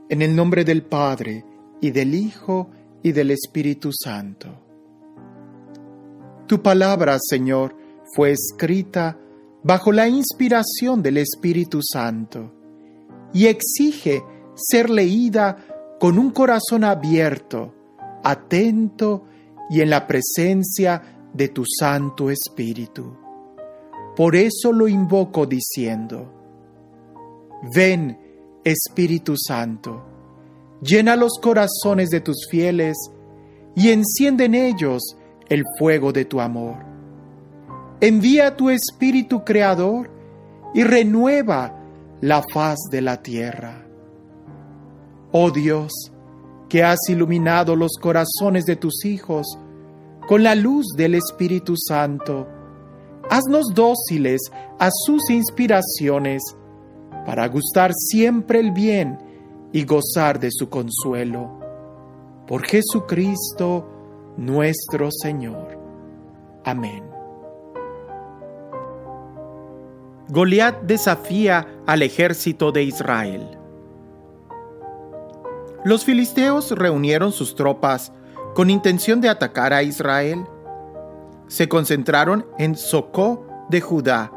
En el nombre del Padre, y del Hijo, y del Espíritu Santo. Tu palabra, Señor, fue escrita bajo la inspiración del Espíritu Santo y exige ser leída con un corazón abierto, atento y en la presencia de tu Santo Espíritu. Por eso lo invoco diciendo: ven, Espíritu Santo, llena los corazones de tus fieles y enciende en ellos el fuego de tu amor. Envía tu Espíritu Creador y renueva la faz de la tierra. Oh Dios, que has iluminado los corazones de tus hijos con la luz del Espíritu Santo, haznos dóciles a sus inspiraciones para gustar siempre el bien y gozar de su consuelo. Por Jesucristo nuestro Señor. Amén. Goliat desafía al ejército de Israel. Los filisteos reunieron sus tropas con intención de atacar a Israel. Se concentraron en Socó de Judá,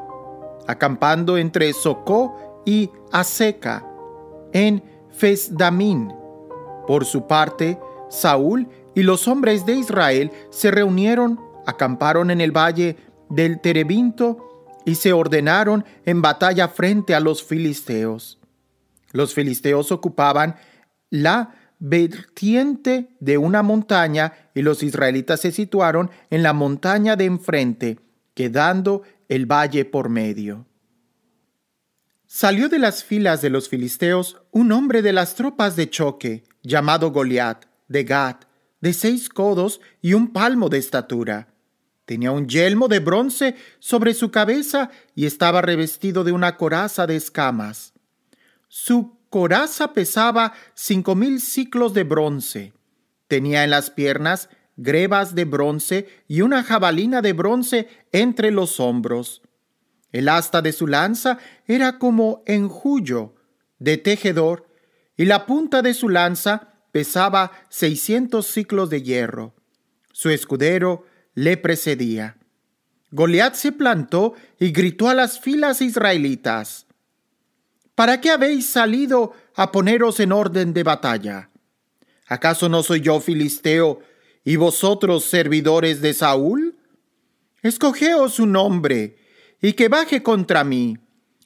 acampando entre Socó y Aseca, en Fesdamín. Por su parte, Saúl y los hombres de Israel se reunieron, acamparon en el valle del Terebinto y se ordenaron en batalla frente a los filisteos. Los filisteos ocupaban la vertiente de una montaña y los israelitas se situaron en la montaña de enfrente, quedando el valle por medio. Salió de las filas de los filisteos un hombre de las tropas de choque, llamado Goliat, de Gat, de 6 codos y 1 palmo de estatura. Tenía un yelmo de bronce sobre su cabeza y estaba revestido de una coraza de escamas. Su coraza pesaba 5,000 siclos de bronce. Tenía en las piernas grebas de bronce y una jabalina de bronce entre los hombros. El asta de su lanza era como enjullo de tejedor y la punta de su lanza pesaba 600 siclos de hierro. Su escudero le precedía. Goliat se plantó y gritó a las filas israelitas: ¿Para qué habéis salido a poneros en orden de batalla? ¿Acaso no soy yo filisteo y vosotros servidores de Saúl? Escogeos un hombre y que baje contra mí.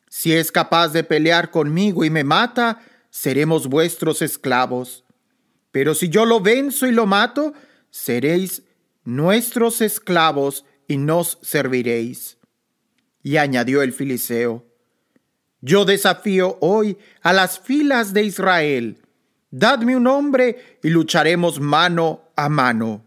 Si es capaz de pelear conmigo y me mata, seremos vuestros esclavos. Pero si yo lo venzo y lo mato, seréis nuestros esclavos y nos serviréis. Y añadió el filisteo: yo desafío hoy a las filas de Israel. Dadme un hombre y lucharemos mano a mano.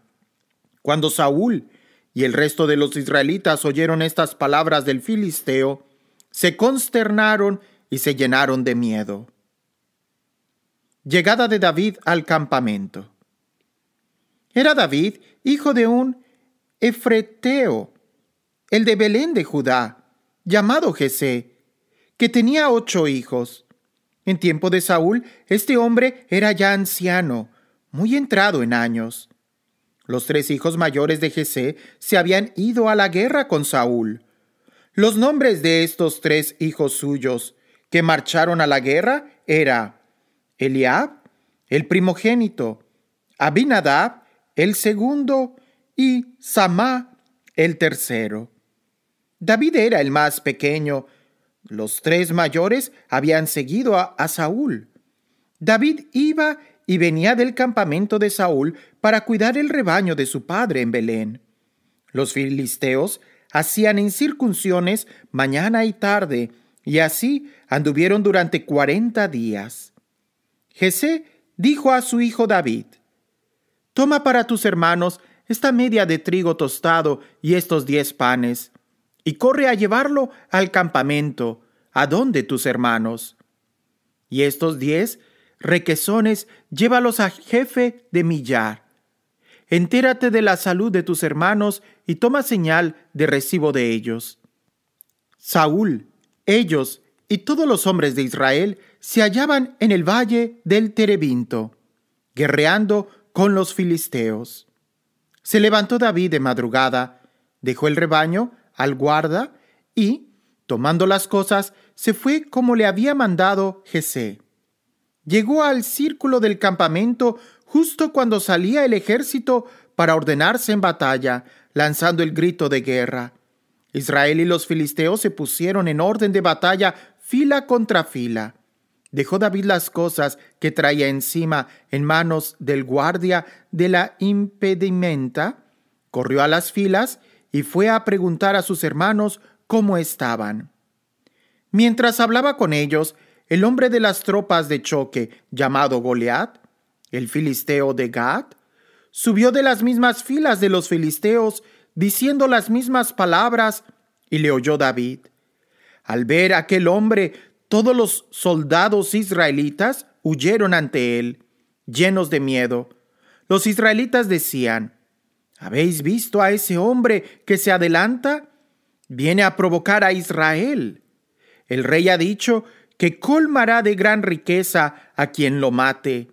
Cuando Saúl y el resto de los israelitas oyeron estas palabras del filisteo, se consternaron y se llenaron de miedo. Llegada de David al campamento. Era David hijo de un efreteo, el de Belén de Judá, llamado Jesé, que tenía 8 hijos. En tiempo de Saúl, este hombre era ya anciano, muy entrado en años. Los 3 hijos mayores de Jesé se habían ido a la guerra con Saúl. Los nombres de estos 3 hijos suyos que marcharon a la guerra era Eliab, el primogénito, Abinadab, el segundo, y Samá, el tercero. David era el más pequeño. Los 3 mayores habían seguido a Saúl. David iba y venía del campamento de Saúl para cuidar el rebaño de su padre en Belén. Los filisteos hacían incircunciones mañana y tarde, y así anduvieron durante 40 días. Jesé dijo a su hijo David: toma para tus hermanos esta media de trigo tostado y estos 10 panes, y corre a llevarlo al campamento, a donde tus hermanos. Y estos 10 requesones llévalos a jefe de millar. Entérate de la salud de tus hermanos y toma señal de recibo de ellos. Saúl, ellos y todos los hombres de Israel se hallaban en el valle del Terebinto, guerreando con los filisteos. Se levantó David de madrugada, dejó el rebaño al guarda y, tomando las cosas, se fue como le había mandado Jesé. Llegó al círculo del campamento justo cuando salía el ejército para ordenarse en batalla, lanzando el grito de guerra. Israel y los filisteos se pusieron en orden de batalla, fila contra fila. Dejó David las cosas que traía encima en manos del guardia de la impedimenta, corrió a las filas y fue a preguntar a sus hermanos cómo estaban. Mientras hablaba con ellos, el hombre de las tropas de choque, llamado Goliat, el filisteo de Gat, subió de las mismas filas de los filisteos, diciendo las mismas palabras, y le oyó David. Al ver a aquel hombre, todos los soldados israelitas huyeron ante él, llenos de miedo. Los israelitas decían: ¿habéis visto a ese hombre que se adelanta? Viene a provocar a Israel. El rey ha dicho que colmará de gran riqueza a quien lo mate,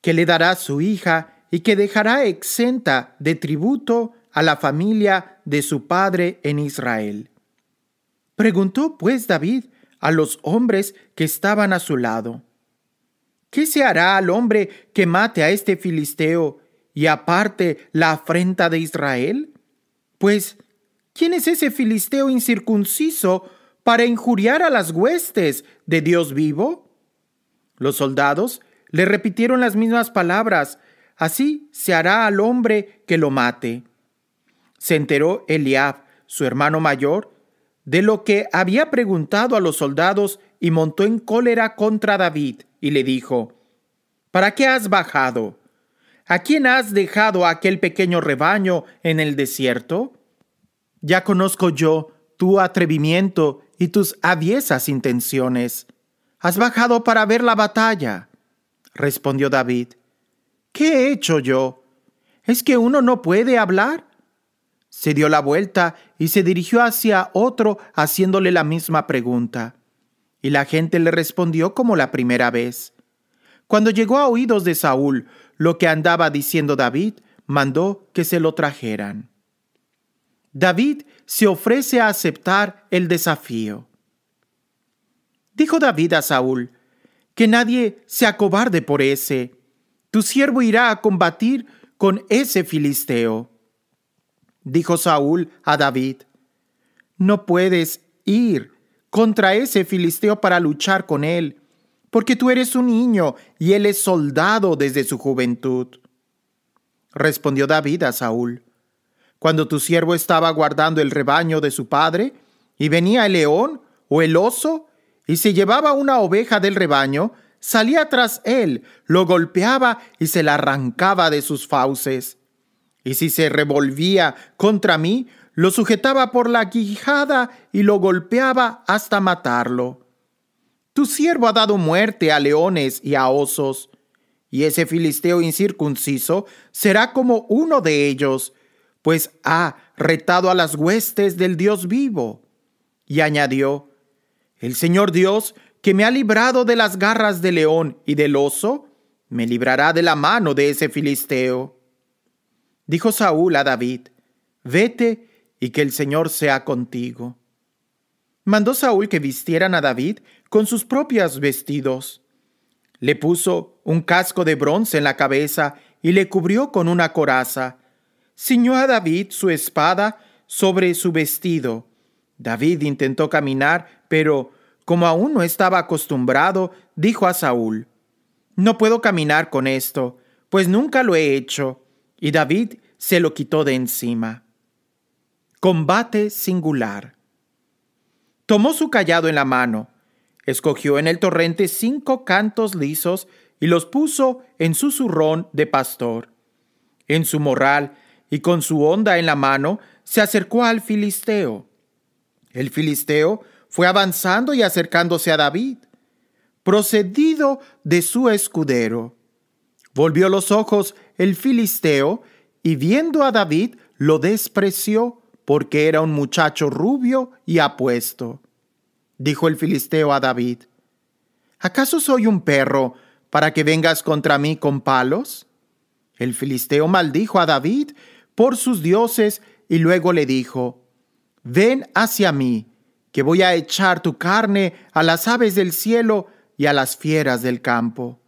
que le dará su hija y que dejará exenta de tributo a la familia de su padre en Israel. Preguntó pues David a los hombres que estaban a su lado: ¿qué se hará al hombre que mate a este filisteo y aparte la afrenta de Israel? Pues, ¿quién es ese filisteo incircunciso para injuriar a las huestes de Dios vivo? Los soldados le repitieron las mismas palabras: así se hará al hombre que lo mate. Se enteró Eliab, su hermano mayor, de lo que había preguntado a los soldados y montó en cólera contra David y le dijo: ¿para qué has bajado? ¿A quién has dejado aquel pequeño rebaño en el desierto? Ya conozco yo tu atrevimiento y tus aviesas intenciones. Has bajado para ver la batalla. Respondió David: ¿qué he hecho yo? ¿Es que uno no puede hablar? Se dio la vuelta y se dirigió hacia otro haciéndole la misma pregunta. Y la gente le respondió como la primera vez. Cuando llegó a oídos de Saúl lo que andaba diciendo David, mandó que se lo trajeran. David se ofrece a aceptar el desafío. Dijo David a Saúl: que nadie se acobarde por ese. Tu siervo irá a combatir con ese filisteo. Dijo Saúl a David: no puedes ir contra ese filisteo para luchar con él, porque tú eres un niño y él es soldado desde su juventud. Respondió David a Saúl: cuando tu siervo estaba guardando el rebaño de su padre, y venía el león o el oso, y se llevaba una oveja del rebaño, salía tras él, lo golpeaba y se la arrancaba de sus fauces. Y si se revolvía contra mí, lo sujetaba por la quijada y lo golpeaba hasta matarlo. Tu siervo ha dado muerte a leones y a osos, y ese filisteo incircunciso será como uno de ellos, pues ha retado a las huestes del Dios vivo. Y añadió: el Señor Dios, que me ha librado de las garras del león y del oso, me librará de la mano de ese filisteo. Dijo Saúl a David: vete y que el Señor sea contigo. Mandó Saúl que vistieran a David con sus propios vestidos. Le puso un casco de bronce en la cabeza y le cubrió con una coraza. Ciñó a David su espada sobre su vestido. David intentó caminar, pero como aún no estaba acostumbrado, dijo a Saúl: no puedo caminar con esto, pues nunca lo he hecho. Y David se lo quitó de encima. Combate singular. Tomó su cayado en la mano, escogió en el torrente 5 cantos lisos y los puso en su zurrón de pastor. En su morral y con su honda en la mano se acercó al filisteo. El filisteo fue avanzando y acercándose a David, procedido de su escudero. Volvió los ojos el filisteo y viendo a David lo despreció porque era un muchacho rubio y apuesto. dijo el filisteo a David. ¿Acaso soy un perro para que vengas contra mí con palos? El filisteo maldijo a David por sus dioses y luego le dijo: ven hacia mí, que voy a echar tu carne a las aves del cielo y a las fieras del campo.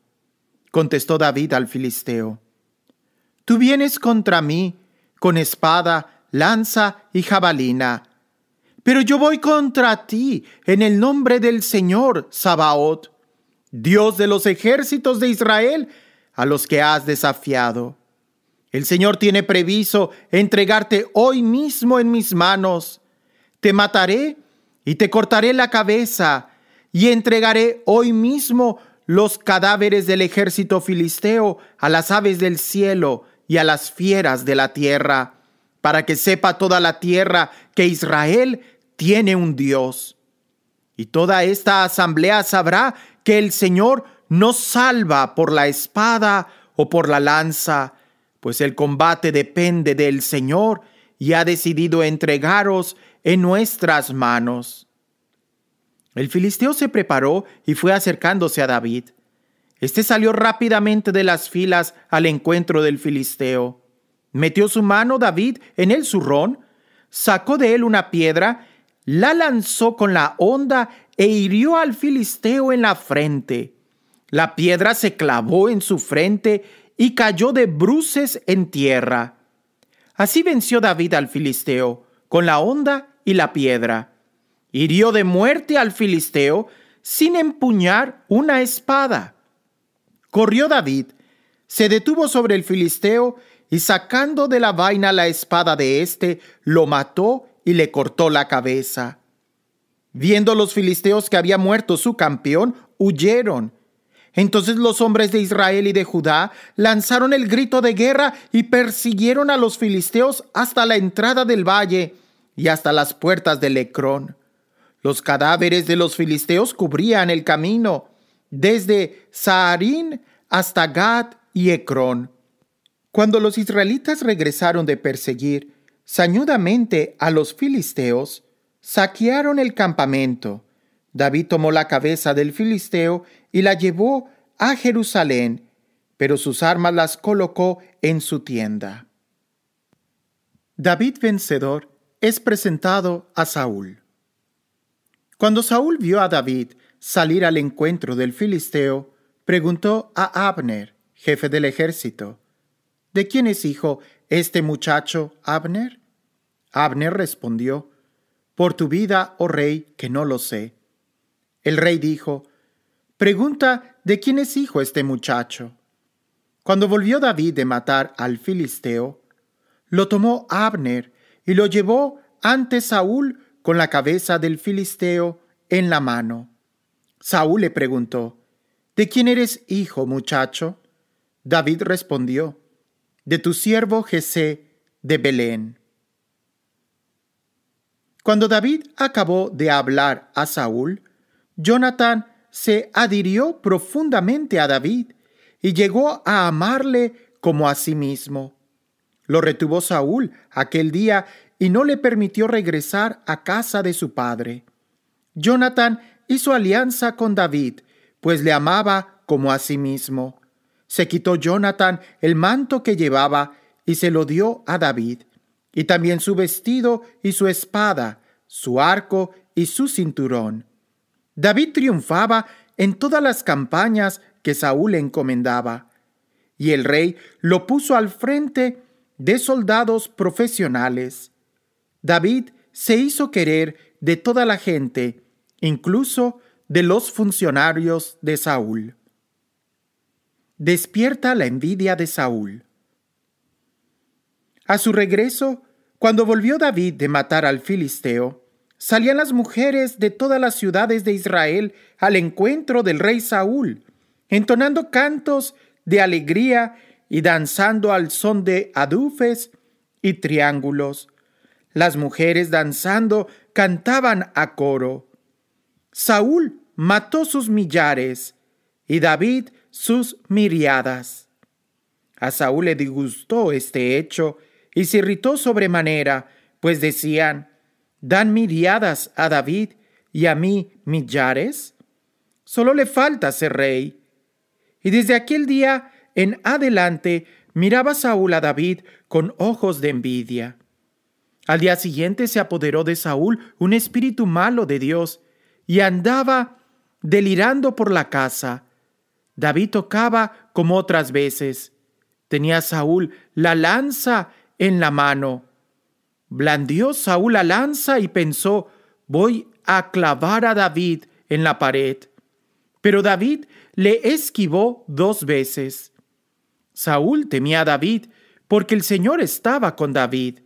Contestó David al filisteo: tú vienes contra mí con espada, lanza y jabalina, pero yo voy contra ti en el nombre del Señor Sabaoth, Dios de los ejércitos de Israel, a los que has desafiado. El Señor tiene previsto entregarte hoy mismo en mis manos. Te mataré y te cortaré la cabeza, y entregaré hoy mismo los cadáveres del ejército filisteo a las aves del cielo y a las fieras de la tierra, para que sepa toda la tierra que Israel tiene un Dios. Y toda esta asamblea sabrá que el Señor no salva por la espada o por la lanza, pues el combate depende del Señor y ha decidido entregaros en nuestras manos. El filisteo se preparó y fue acercándose a David. Este salió rápidamente de las filas al encuentro del filisteo. Metió su mano David en el zurrón, sacó de él una piedra, la lanzó con la honda e hirió al filisteo en la frente. La piedra se clavó en su frente y cayó de bruces en tierra. Así venció David al filisteo, con la honda y la piedra. Hirió de muerte al filisteo sin empuñar una espada. Corrió David, se detuvo sobre el filisteo y sacando de la vaina la espada de éste, lo mató y le cortó la cabeza. Viendo los filisteos que había muerto su campeón, huyeron. Entonces los hombres de Israel y de Judá lanzaron el grito de guerra y persiguieron a los filisteos hasta la entrada del valle y hasta las puertas de Ecrón. Los cadáveres de los filisteos cubrían el camino, desde Saharín hasta Gad y Ecrón. Cuando los israelitas regresaron de perseguir sañudamente a los filisteos, saquearon el campamento. David tomó la cabeza del filisteo y la llevó a Jerusalén, pero sus armas las colocó en su tienda. David vencedor es presentado a Saúl. Cuando Saúl vio a David salir al encuentro del filisteo, preguntó a Abner, jefe del ejército: ¿de quién es hijo este muchacho, Abner? Abner respondió: por tu vida, oh rey, que no lo sé. El rey dijo: pregunta de quién es hijo este muchacho. Cuando volvió David de matar al filisteo, lo tomó Abner y lo llevó ante Saúl con la cabeza del filisteo en la mano. Saúl le preguntó: ¿de quién eres hijo, muchacho? David respondió: de tu siervo Jesé de Belén. Cuando David acabó de hablar a Saúl, Jonatán se adhirió profundamente a David y llegó a amarle como a sí mismo. Lo retuvo Saúl aquel día y no le permitió regresar a casa de su padre. Jonatán hizo alianza con David, pues le amaba como a sí mismo. Se quitó Jonatán el manto que llevaba y se lo dio a David, y también su vestido y su espada, su arco y su cinturón. David triunfaba en todas las campañas que Saúl le encomendaba, y el rey lo puso al frente de soldados profesionales. David se hizo querer de toda la gente, incluso de los funcionarios de Saúl. Despierta la envidia de Saúl. A su regreso, cuando volvió David de matar al filisteo, salían las mujeres de todas las ciudades de Israel al encuentro del rey Saúl, entonando cantos de alegría y danzando al son de adufes y triángulos. Las mujeres danzando cantaban a coro: Saúl mató sus millares y David sus miriadas. A Saúl le disgustó este hecho y se irritó sobremanera, pues decían: dan miriadas a David y a mí millares? Solo le falta ser rey. Y desde aquel día en adelante miraba Saúl a David con ojos de envidia. Al día siguiente se apoderó de Saúl un espíritu malo de Dios y andaba delirando por la casa. David tocaba como otras veces. Tenía Saúl la lanza en la mano. Blandió Saúl la lanza y pensó: voy a clavar a David en la pared. Pero David le esquivó 2 veces. Saúl temía a David porque el Señor estaba con David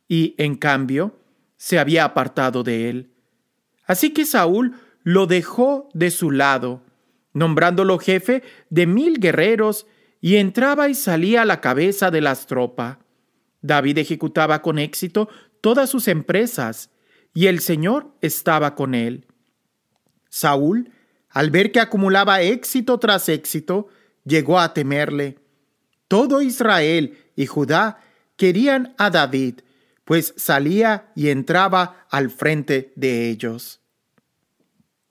y, en cambio, se había apartado de él. Así que Saúl lo dejó de su lado, nombrándolo jefe de 1000 guerreros, y entraba y salía a la cabeza de las tropas. David ejecutaba con éxito todas sus empresas, y el Señor estaba con él. Saúl, al ver que acumulaba éxito tras éxito, llegó a temerle. Todo Israel y Judá querían a David, pues salía y entraba al frente de ellos.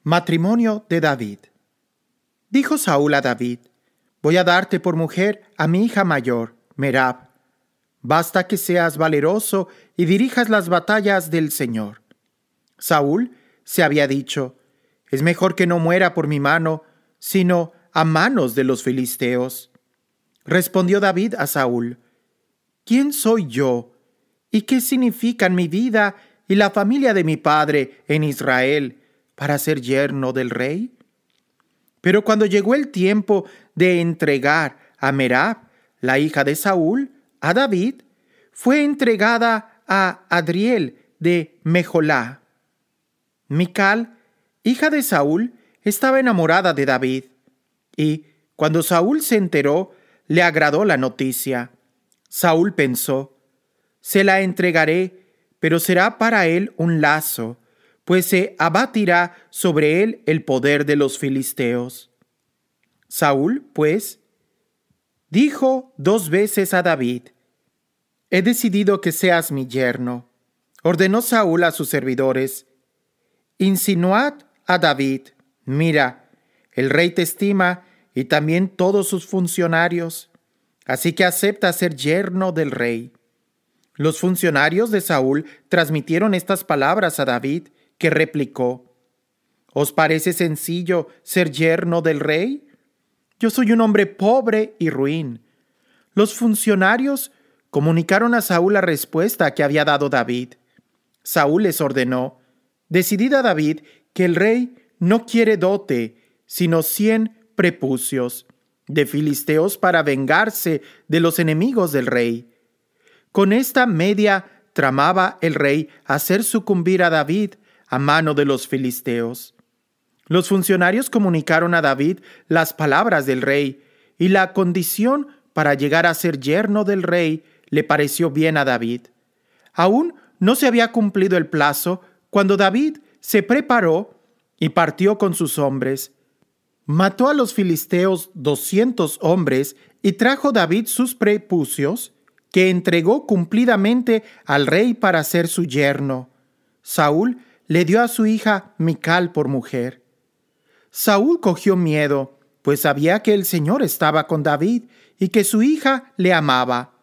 Matrimonio de David. Dijo Saúl a David: voy a darte por mujer a mi hija mayor, Merab. Basta que seas valeroso y dirijas las batallas del Señor. Saúl se había dicho: es mejor que no muera por mi mano, sino a manos de los filisteos. Respondió David a Saúl: ¿quién soy yo? ¿Y qué significan mi vida y la familia de mi padre en Israel para ser yerno del rey? Pero cuando llegó el tiempo de entregar a Merab, la hija de Saúl, a David, fue entregada a Adriel de Mejolá. Mical, hija de Saúl, estaba enamorada de David, y cuando Saúl se enteró, le agradó la noticia. Saúl pensó: se la entregaré, pero será para él un lazo, pues se abatirá sobre él el poder de los filisteos. Saúl, pues, dijo 2 veces a David: he decidido que seas mi yerno. Ordenó Saúl a sus servidores: insinuad a David, mira, el rey te estima y también todos sus funcionarios, así que acepta ser yerno del rey. Los funcionarios de Saúl transmitieron estas palabras a David, que replicó: ¿os parece sencillo ser yerno del rey? Yo soy un hombre pobre y ruin. Los funcionarios comunicaron a Saúl la respuesta que había dado David. Saúl les ordenó: decidid a David que el rey no quiere dote, sino 100 prepucios de filisteos para vengarse de los enemigos del rey. Con esta media tramaba el rey hacer sucumbir a David a mano de los filisteos. Los funcionarios comunicaron a David las palabras del rey, y la condición para llegar a ser yerno del rey le pareció bien a David. Aún no se había cumplido el plazo cuando David se preparó y partió con sus hombres. Mató a los filisteos 200 hombres y trajo David sus prepucios, que entregó cumplidamente al rey para ser su yerno. Saúl le dio a su hija Mical por mujer. Saúl cogió miedo, pues sabía que el Señor estaba con David y que su hija le amaba.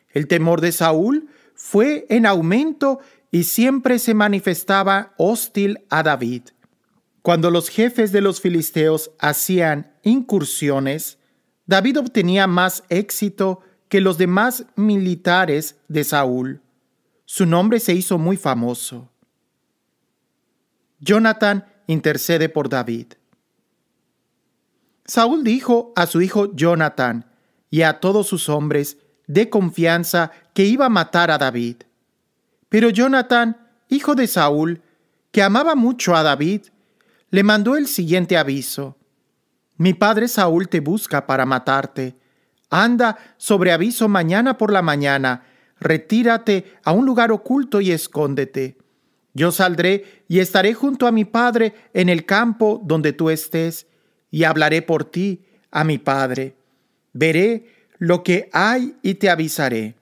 El temor de Saúl fue en aumento y siempre se manifestaba hostil a David. Cuando los jefes de los filisteos hacían incursiones, David obtenía más éxito que los demás militares de Saúl. Su nombre se hizo muy famoso. Jonatán intercede por David. Saúl dijo a su hijo Jonatán y a todos sus hombres de confianza que iba a matar a David. Pero Jonatán, hijo de Saúl, que amaba mucho a David, le mandó el siguiente aviso: mi padre Saúl te busca para matarte. Anda sobre aviso mañana por la mañana, retírate a un lugar oculto y escóndete. Yo saldré y estaré junto a mi padre en el campo donde tú estés, y hablaré por ti a mi padre. Veré lo que hay y te avisaré.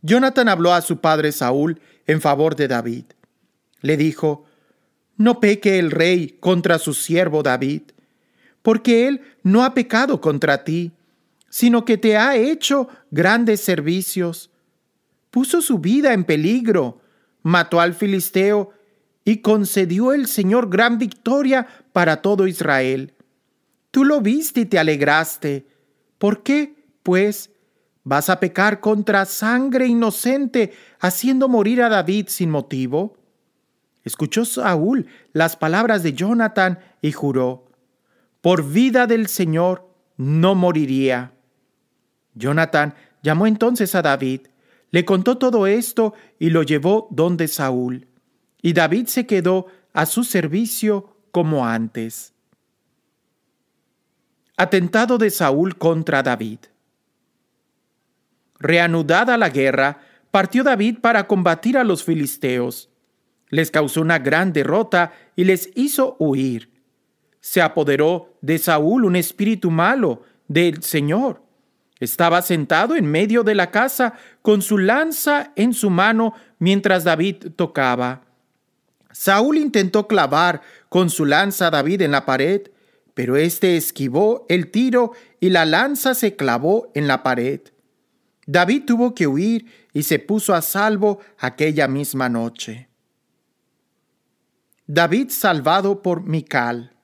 Jonatán habló a su padre Saúl en favor de David. Le dijo: no peque el rey contra su siervo David, porque él no ha pecado contra ti, sino que te ha hecho grandes servicios. Puso su vida en peligro, mató al filisteo y concedió el Señor gran victoria para todo Israel. Tú lo viste y te alegraste. ¿Por qué, pues, vas a pecar contra sangre inocente, haciendo morir a David sin motivo? Escuchó Saúl las palabras de Jonatán y juró: por vida del Señor no moriría. Jonatán llamó entonces a David, le contó todo esto y lo llevó donde Saúl. Y David se quedó a su servicio como antes. Atentado de Saúl contra David. Reanudada la guerra, partió David para combatir a los filisteos. Les causó una gran derrota y les hizo huir. Se apoderó de Saúl un espíritu malo del Señor. Estaba sentado en medio de la casa con su lanza en su mano mientras David tocaba. Saúl intentó clavar con su lanza a David en la pared, pero éste esquivó el tiro y la lanza se clavó en la pared. David tuvo que huir y se puso a salvo aquella misma noche. David salvado por Mical.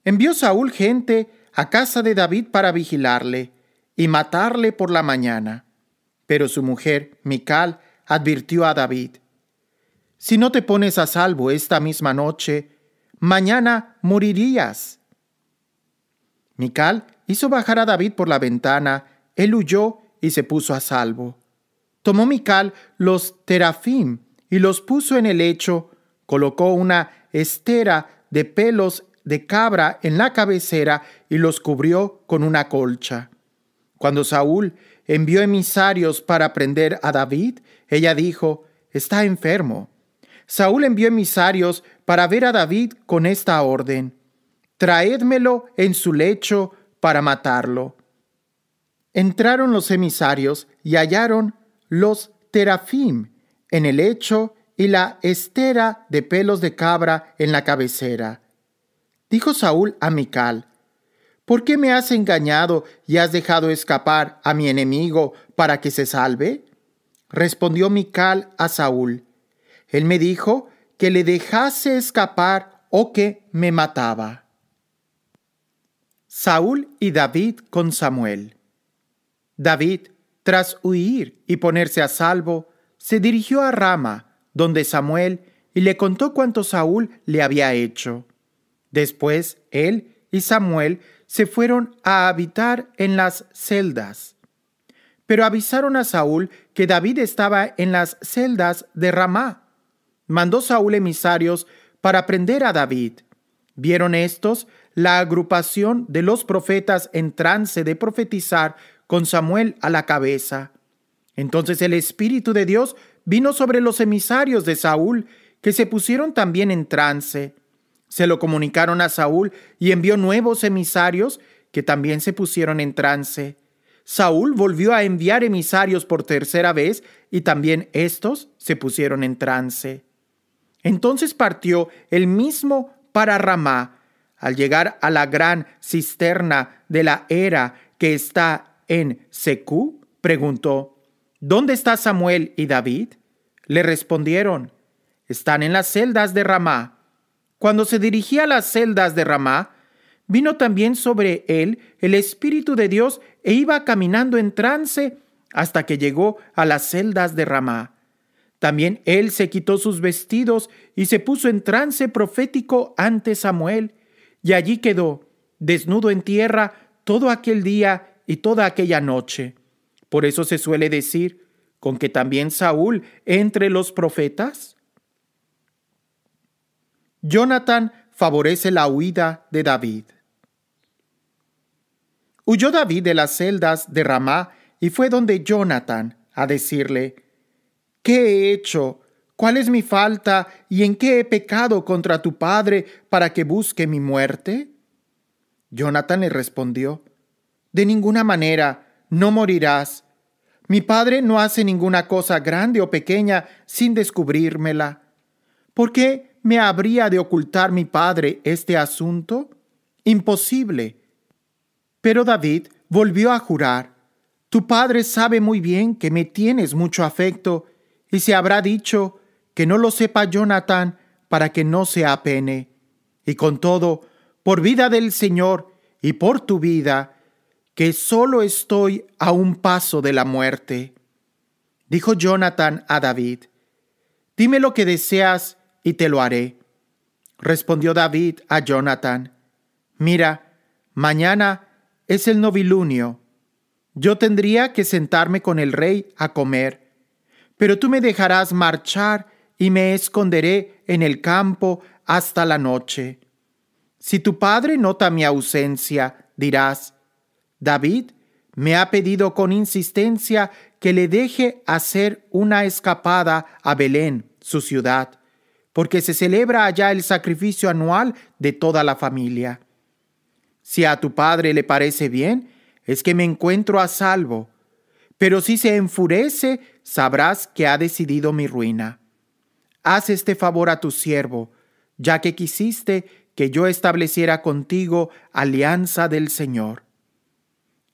Envió Saúl gente a casa de David para vigilarle y matarle por la mañana. Pero su mujer, Mical, advirtió a David: si no te pones a salvo esta misma noche, mañana morirías. Mical hizo bajar a David por la ventana, él huyó y se puso a salvo. Tomó Mical los terafim y los puso en el lecho, colocó una estera de pelos de cabra en la cabecera y los cubrió con una colcha. Cuando Saúl envió emisarios para prender a David, ella dijo: está enfermo. Saúl envió emisarios para ver a David con esta orden: traédmelo en su lecho para matarlo. Entraron los emisarios y hallaron los terafim en el lecho y la estera de pelos de cabra en la cabecera. Dijo Saúl a Mical: ¿por qué me has engañado y has dejado escapar a mi enemigo para que se salve? Respondió Mical a Saúl: él me dijo que le dejase escapar o que me mataba. Saúl y David con Samuel. David, tras huir y ponerse a salvo, se dirigió a Rama, donde Samuel, y le contó cuanto Saúl le había hecho. Después, él y Samuel se fueron a habitar en las celdas. Pero avisaron a Saúl que David estaba en las celdas de Ramá. Mandó Saúl emisarios para prender a David. Vieron estos la agrupación de los profetas en trance de profetizar con Samuel a la cabeza. Entonces el Espíritu de Dios vino sobre los emisarios de Saúl, que se pusieron también en trance. Se lo comunicaron a Saúl y envió nuevos emisarios que también se pusieron en trance. Saúl volvió a enviar emisarios por tercera vez y también estos se pusieron en trance. Entonces partió él mismo para Ramá. Al llegar a la gran cisterna de la Era que está en Secú, preguntó: ¿dónde está Samuel y David? Le respondieron: están en las celdas de Ramá. Cuando se dirigía a las celdas de Ramá, vino también sobre él el Espíritu de Dios e iba caminando en trance hasta que llegó a las celdas de Ramá. También él se quitó sus vestidos y se puso en trance profético ante Samuel, y allí quedó, desnudo en tierra, todo aquel día y toda aquella noche. Por eso se suele decir: ¿con que también Saúl entre los profetas? Jonatán favorece la huida de David. Huyó David de las celdas de Ramá y fue donde Jonatán a decirle: ¿qué he hecho? ¿Cuál es mi falta? ¿Y en qué he pecado contra tu padre para que busque mi muerte? Jonatán le respondió: de ninguna manera, no morirás. Mi padre no hace ninguna cosa grande o pequeña sin descubrírmela. ¿Por qué me habría de ocultar mi padre este asunto? Imposible. Pero David volvió a jurar: tu padre sabe muy bien que me tienes mucho afecto, y se habrá dicho que no lo sepa Jonatán para que no se apene. Y con todo, por vida del Señor y por tu vida, que solo estoy a un paso de la muerte. Dijo Jonatán a David: dime lo que deseas y te lo haré. Respondió David a Jonatán: mira, mañana es el novilunio. Yo tendría que sentarme con el rey a comer, pero tú me dejarás marchar y me esconderé en el campo hasta la noche. Si tu padre nota mi ausencia, dirás: David me ha pedido con insistencia que le deje hacer una escapada a Belén, su ciudad, porque se celebra allá el sacrificio anual de toda la familia. Si a tu padre le parece bien, es que me encuentro a salvo, pero si se enfurece, sabrás que ha decidido mi ruina. Haz este favor a tu siervo, ya que quisiste que yo estableciera contigo alianza del Señor.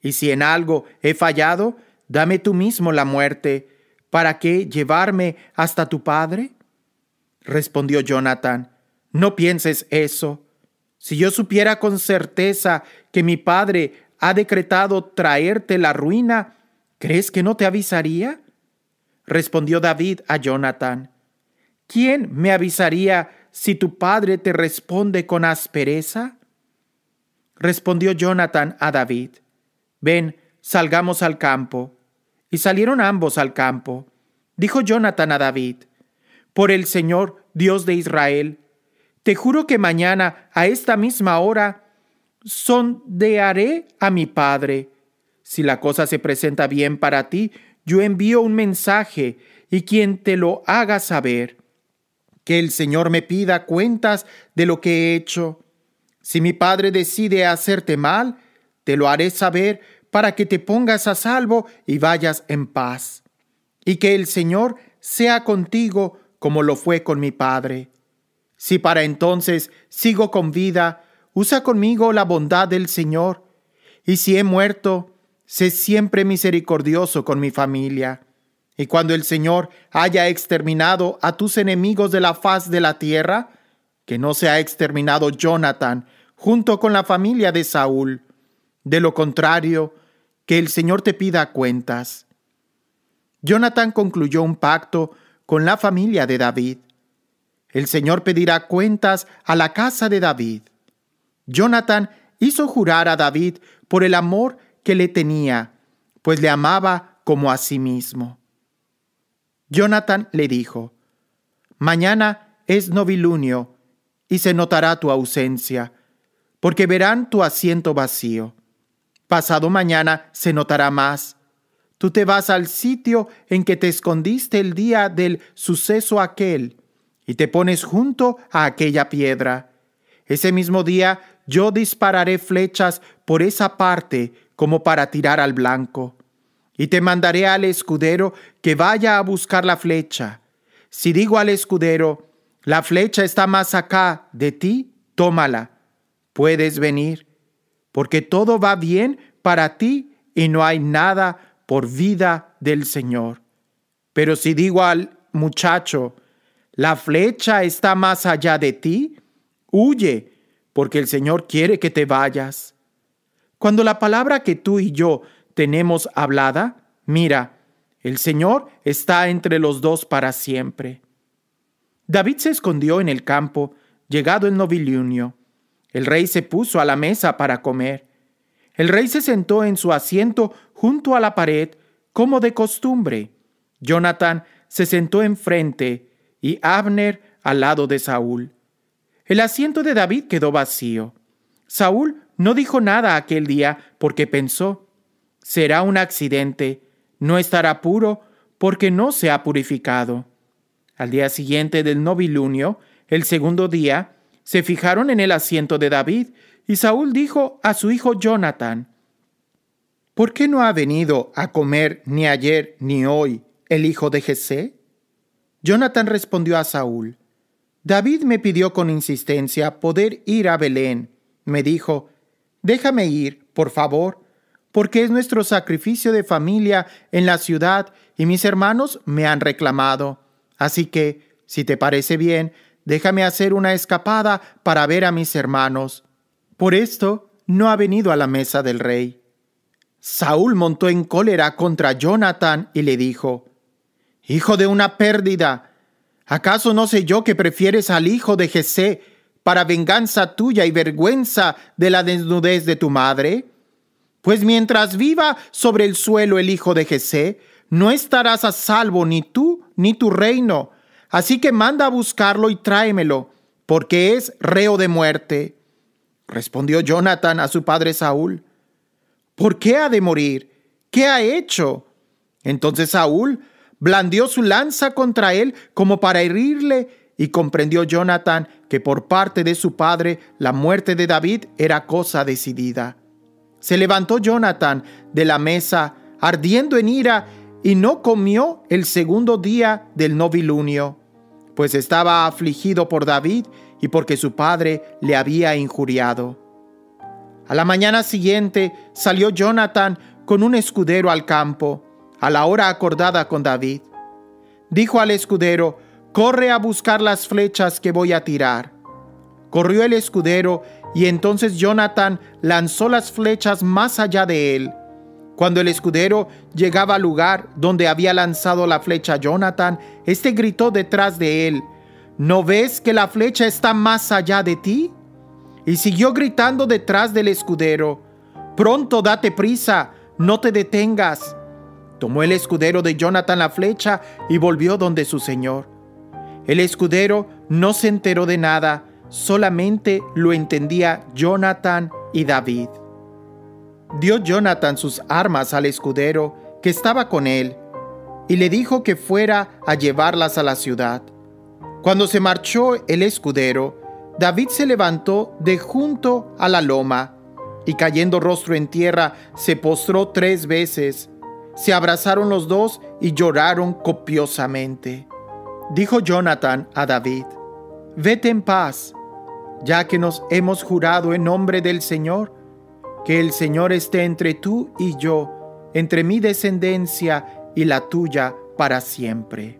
Y si en algo he fallado, dame tú mismo la muerte, ¿para qué llevarme hasta tu padre? Respondió Jonatán: no pienses eso. Si yo supiera con certeza que mi padre ha decretado traerte la ruina, ¿crees que no te avisaría? Respondió David a Jonatán: ¿quién me avisaría si tu padre te responde con aspereza? Respondió Jonatán a David: ven, salgamos al campo. Y salieron ambos al campo. Dijo Jonatán a David: por el Señor, Dios de Israel, te juro que mañana a esta misma hora sondearé a mi padre. Si la cosa se presenta bien para ti, yo envío un mensaje y quien te lo haga saber. Que el Señor me pida cuentas de lo que he hecho. Si mi padre decide hacerte mal, te lo haré saber para que te pongas a salvo y vayas en paz. Y que el Señor sea contigo como lo fue con mi padre. Si para entonces sigo con vida, usa conmigo la bondad del Señor. Y si he muerto, sé siempre misericordioso con mi familia. Y cuando el Señor haya exterminado a tus enemigos de la faz de la tierra, que no se ha exterminado Jonatán junto con la familia de Saúl. De lo contrario, que el Señor te pida cuentas. Jonatán concluyó un pacto con la familia de David. El Señor pedirá cuentas a la casa de David. Jonatán hizo jurar a David por el amor que le tenía, pues le amaba como a sí mismo. Jonatán le dijo: mañana es novilunio y se notará tu ausencia, porque verán tu asiento vacío. Pasado mañana se notará más. Tú te vas al sitio en que te escondiste el día del suceso aquel y te pones junto a aquella piedra. Ese mismo día yo dispararé flechas por esa parte como para tirar al blanco. Y te mandaré al escudero que vaya a buscar la flecha. Si digo al escudero: la flecha está más acá de ti, tómala. Puedes venir, porque todo va bien para ti y no hay nada por vida del Señor. Pero si digo al muchacho: la flecha está más allá de ti, huye, porque el Señor quiere que te vayas. Cuando la palabra que tú y yo tenemos hablada, mira, el Señor está entre los dos para siempre. David se escondió en el campo, llegado el novilunio. El rey se puso a la mesa para comer. El rey se sentó en su asiento junto a la pared, como de costumbre. Jonatán se sentó enfrente y Abner al lado de Saúl. El asiento de David quedó vacío. Saúl no dijo nada aquel día porque pensó: será un accidente, no estará puro porque no se ha purificado. Al día siguiente del novilunio, el segundo día, se fijaron en el asiento de David y Saúl dijo a su hijo Jonatán: ¿por qué no ha venido a comer ni ayer ni hoy el hijo de Jesé? Jonatán respondió a Saúl: David me pidió con insistencia poder ir a Belén. Me dijo, déjame ir, por favor, porque es nuestro sacrificio de familia en la ciudad y mis hermanos me han reclamado. Así que, si te parece bien, déjame hacer una escapada para ver a mis hermanos. Por esto no ha venido a la mesa del rey. Saúl montó en cólera contra Jonatán y le dijo, hijo de una pérdida, ¿acaso no sé yo que prefieres al hijo de Jesé para venganza tuya y vergüenza de la desnudez de tu madre? Pues mientras viva sobre el suelo el hijo de Jesé, no estarás a salvo ni tú ni tu reino. Así que manda a buscarlo y tráemelo, porque es reo de muerte. Respondió Jonatán a su padre Saúl, ¿por qué ha de morir? ¿Qué ha hecho? Entonces Saúl blandió su lanza contra él como para herirle, y comprendió Jonatán que por parte de su padre la muerte de David era cosa decidida. Se levantó Jonatán de la mesa, ardiendo en ira, y no comió el segundo día del novilunio, pues estaba afligido por David y porque su padre le había injuriado. A la mañana siguiente salió Jonatán con un escudero al campo, a la hora acordada con David. Dijo al escudero, corre a buscar las flechas que voy a tirar. Corrió el escudero y entonces Jonatán lanzó las flechas más allá de él. Cuando el escudero llegaba al lugar donde había lanzado la flecha Jonatán, éste gritó detrás de él, ¿no ves que la flecha está más allá de ti? Y siguió gritando detrás del escudero, pronto date prisa, no te detengas. Tomó el escudero de Jonatán la flecha y volvió donde su señor. El escudero no se enteró de nada, solamente lo entendía Jonatán y David. Dio Jonatán sus armas al escudero que estaba con él y le dijo que fuera a llevarlas a la ciudad. Cuando se marchó el escudero, David se levantó de junto a la loma y cayendo rostro en tierra se postró 3 veces. Se abrazaron los dos y lloraron copiosamente. Dijo Jonatán a David, vete en paz, ya que nos hemos jurado en nombre del Señor, que el Señor esté entre tú y yo, entre mi descendencia y la tuya para siempre.